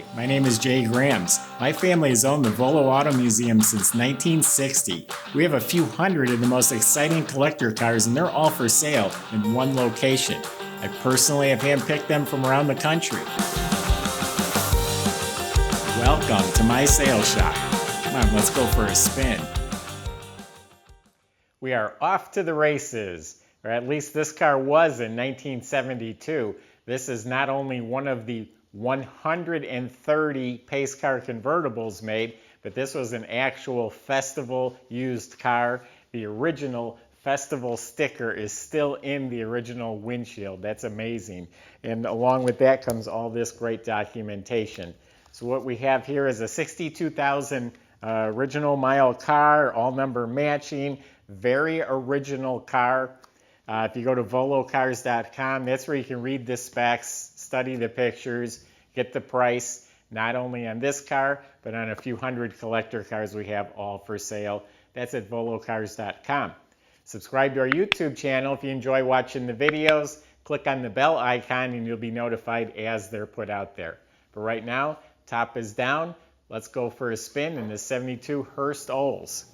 Hi, my name is Jay Grams. My family has owned the Volo Auto Museum since 1960. We have a few hundred of the most exciting collector cars and they're all for sale in one location. I personally have handpicked them from around the country. Welcome to my sales shop. Come on, let's go for a spin. We are off to the races, or at least this car was in 1972. This is not only one of the 130 pace car convertibles made, but this was an actual festival used car. The original festival sticker is still in the original windshield. That's amazing. And along with that comes all this great documentation. So what we have here is a 62,000 original mile car, all number matching, very original car. If you go to volocars.com, that's where you can read the specs, study the pictures, get the price, not only on this car, but on a few hundred collector cars we have all for sale. That's at volocars.com. Subscribe to our YouTube channel if you enjoy watching the videos. Click on the bell icon and you'll be notified as they're put out there. But right now, top is down. Let's go for a spin in the 72 Hurst Olds.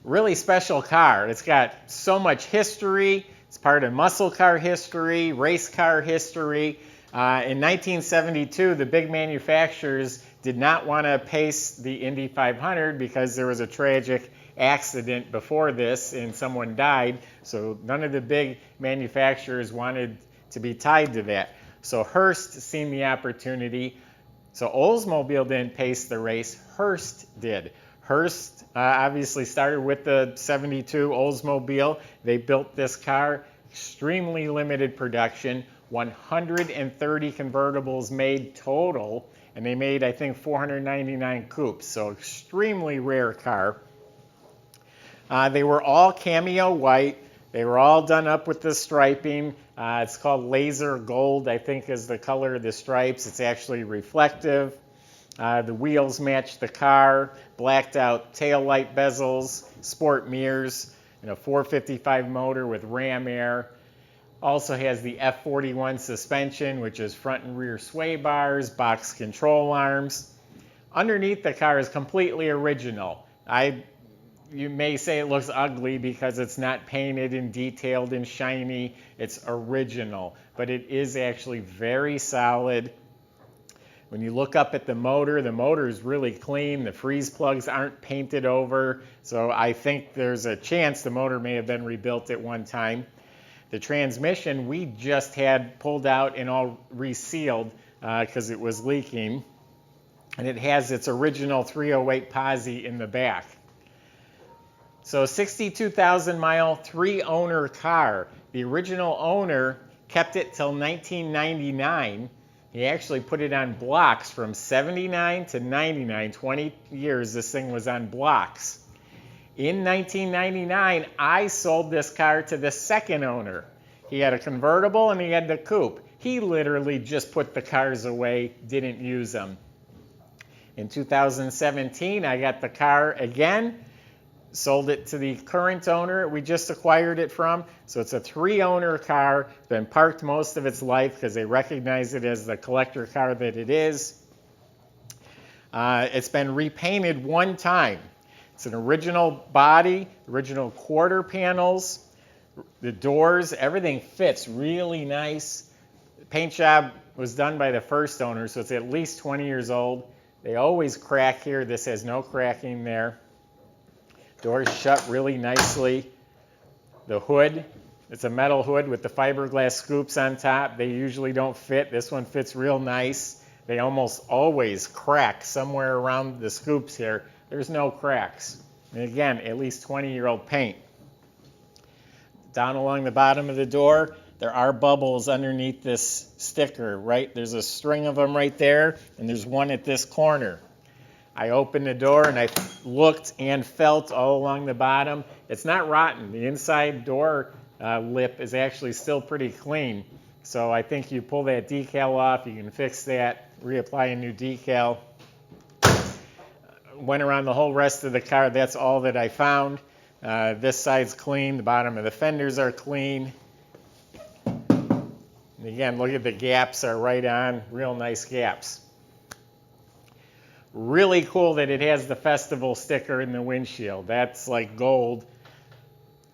Really special car. It's got so much history. It's part of muscle car history, race car history. In 1972, the big manufacturers did not want to pace the Indy 500 because there was a tragic accident before this and someone died. So none of the big manufacturers wanted to be tied to that. So Hurst seen the opportunity. So Oldsmobile didn't pace the race, Hurst did. Hurst obviously started with the 72 Oldsmobile. They built this car, extremely limited production, 130 convertibles made total, and they made, I think, 499 coupes, so extremely rare car. They were all Cameo white. They were all done up with the striping. It's called laser gold, I think, is the color of the stripes. It's actually reflective. The wheels match the car, blacked out tail light bezels, sport mirrors, and a 455 motor with ram air. Also has the F41 suspension, which is front and rear sway bars, box control arms. Underneath the car is completely original. You may say it looks ugly because it's not painted and detailed and shiny. It's original, but it is actually very solid. When you look up at the motor is really clean. The freeze plugs aren't painted over, so I think there's a chance the motor may have been rebuilt at one time. The transmission we just had pulled out and all resealed because it was leaking, and it has its original 308 posi in the back. So 62,000 mile, 3-owner car. The original owner kept it till 1999. He actually put it on blocks from 79 to 99, 20 years this thing was on blocks. In 1999, I sold this car to the second owner. He had a convertible and he had the coupe. He literally just put the cars away, didn't use them. In 2017, I got the car again, sold it to the current owner we just acquired it from. So it's a 3-owner car, been parked most of its life because they recognize it as the collector car that it is. It's been repainted one time. It's an original body, original quarter panels, the doors, everything fits really nice. The paint job was done by the first owner, so it's at least 20 years old. They always crack here. This has no cracking there. Doors shut really nicely. The hood, it's a metal hood with the fiberglass scoops on top. They usually don't fit. This one fits real nice. They almost always crack somewhere around the scoops here. There's no cracks. And again, at least 20-year-old paint. Down along the bottom of the door, there are bubbles underneath this sticker, right? There's a string of them right there, and there's one at this corner. I opened the door and I looked and felt all along the bottom. It's not rotten. The inside door lip is actually still pretty clean. So I think you pull that decal off, you can fix that, reapply a new decal. Went around the whole rest of the car. That's all that I found. This side's clean. The bottom of the fenders are clean. And again, look at the gaps are right on, real nice gaps. Really cool that it has the festival sticker in the windshield. That's like gold.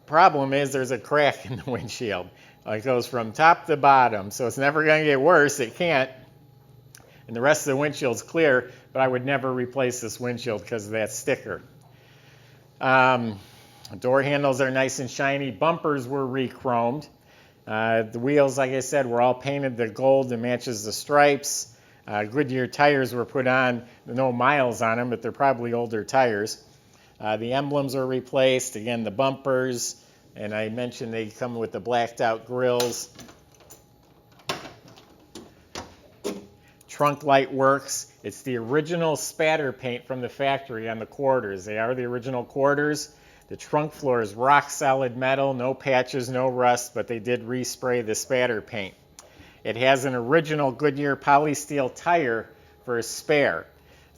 Problem is there's a crack in the windshield. It goes from top to bottom, so it's never going to get worse. It can't. And the rest of the windshield's clear, but I would never replace this windshield because of that sticker. Door handles are nice and shiny. Bumpers were rechromed. The wheels, like I said, were all painted the gold that matches the stripes. Goodyear tires were put on, no miles on them, but they're probably older tires. The emblems are replaced, again the bumpers, and I mentioned they come with the blacked out grills. Trunk light works. It's the original spatter paint from the factory on the quarters. They are the original quarters. The trunk floor is rock solid metal, no patches, no rust, but they did respray the spatter paint. It has an original Goodyear polysteel tire for a spare.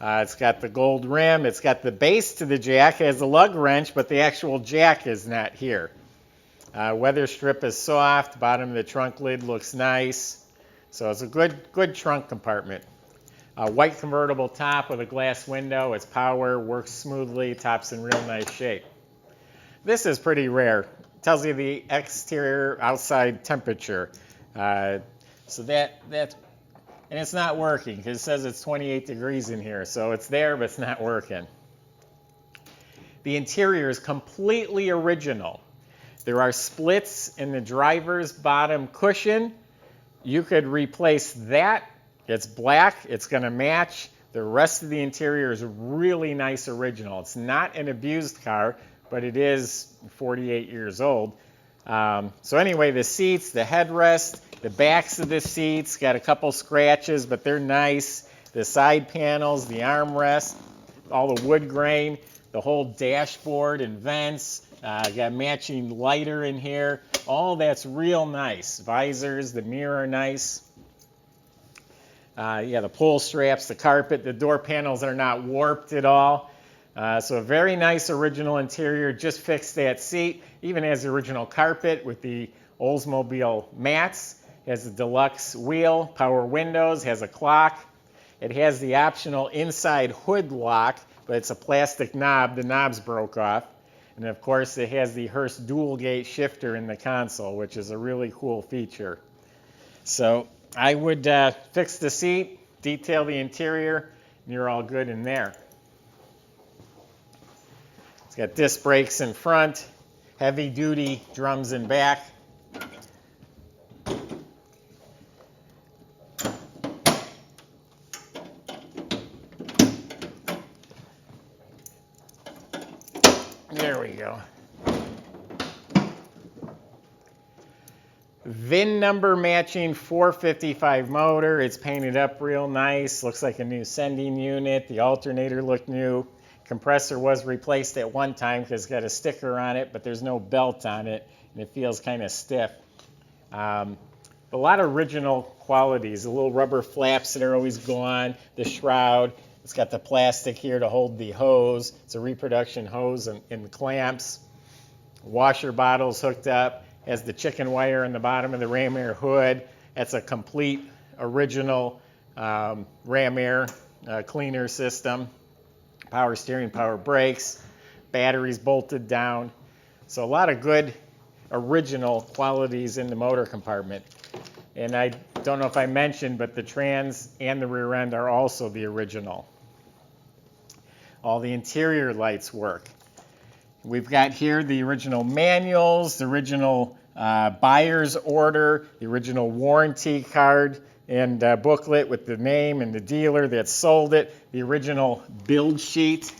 It's got the gold rim. It's got the base to the jack. It has a lug wrench, but the actual jack is not here. Weatherstrip is soft. Bottom of the trunk lid looks nice. So it's a good trunk compartment. White convertible top with a glass window. It's power, works smoothly, top's in real nice shape. This is pretty rare. It tells you the exterior outside temperature. So and it's not working because it says it's 28 degrees in here. So it's there, but it's not working. The interior is completely original. There are splits in the driver's bottom cushion. You could replace that. It's black. It's going to match. The rest of the interior is really nice original. It's not an abused car, but it is 48 years old. So anyway, the seats, the headrest, the backs of the seats got a couple scratches, but they're nice. The side panels, the armrest, all the wood grain, the whole dashboard and vents, got matching lighter in here. All that's real nice. Visors, the mirror are nice. Yeah, the pull straps, the carpet, the door panels are not warped at all. So a very nice original interior. Just fixed that seat. Even has the original carpet with the Oldsmobile mats. Has a deluxe wheel, power windows, has a clock. It has the optional inside hood lock, but it's a plastic knob. The knob's broke off. And of course, it has the Hurst dual gate shifter in the console, which is a really cool feature. So I would fix the seat, detail the interior, and you're all good in there. It's got disc brakes in front, heavy duty drums in back. There we go. VIN number matching 455 motor. It's painted up real nice. Looks like a new sending unit. The alternator looked new. Compressor was replaced at one time because it's got a sticker on it, but there's no belt on it, and it feels kind of stiff. A lot of original qualities. The little rubber flaps that are always gone. The shroud. It's got the plastic here to hold the hose. It's a reproduction hose and clamps. Washer bottles hooked up. Has the chicken wire in the bottom of the ram air hood. That's a complete original ram air cleaner system. Power steering, power brakes. Batteries bolted down. So a lot of good original qualities in the motor compartment. And I don't know if I mentioned, but the trans and the rear end are also the original. All the interior lights work. We've got here the original manuals, the original buyer's order, the original warranty card and booklet with the name and the dealer that sold it. The original build sheet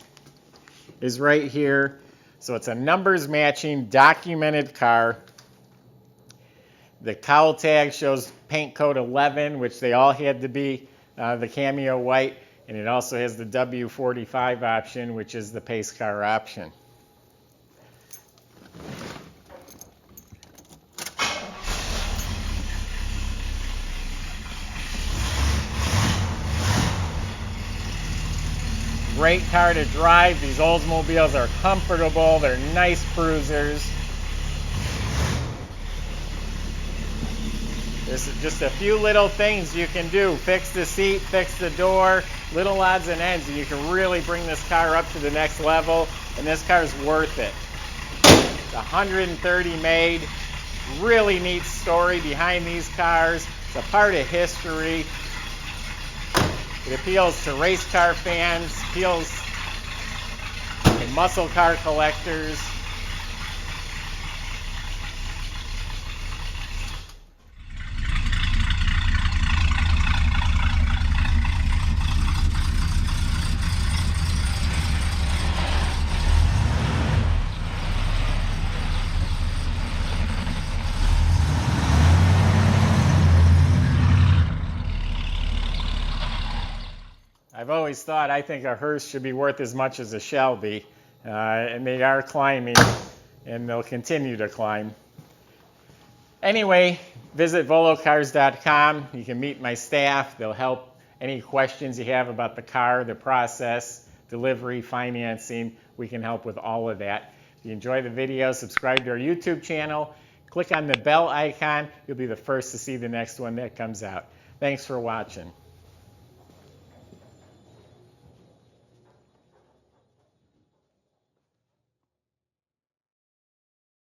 is right here. So it's a numbers matching documented car. The cowl tag shows paint code 11, which they all had to be the Cameo white. And it also has the W45 option, which is the pace car option. Great car to drive. These Oldsmobiles are comfortable. They're nice cruisers. There's just a few little things you can do. Fix the seat, fix the door, little odds and ends, and you can really bring this car up to the next level, and this car is worth it. It's 130 made. Really neat story behind these cars. It's a part of history. It appeals to race car fans, appeals to muscle car collectors. I've always thought I think a Hurst should be worth as much as a Shelby, and they are climbing, and they'll continue to climb. Anyway, visit volocars.com. You can meet my staff. They'll help any questions you have about the car, the process, delivery, financing. We can help with all of that. If you enjoy the video, subscribe to our YouTube channel. Click on the bell icon. You'll be the first to see the next one that comes out. Thanks for watching.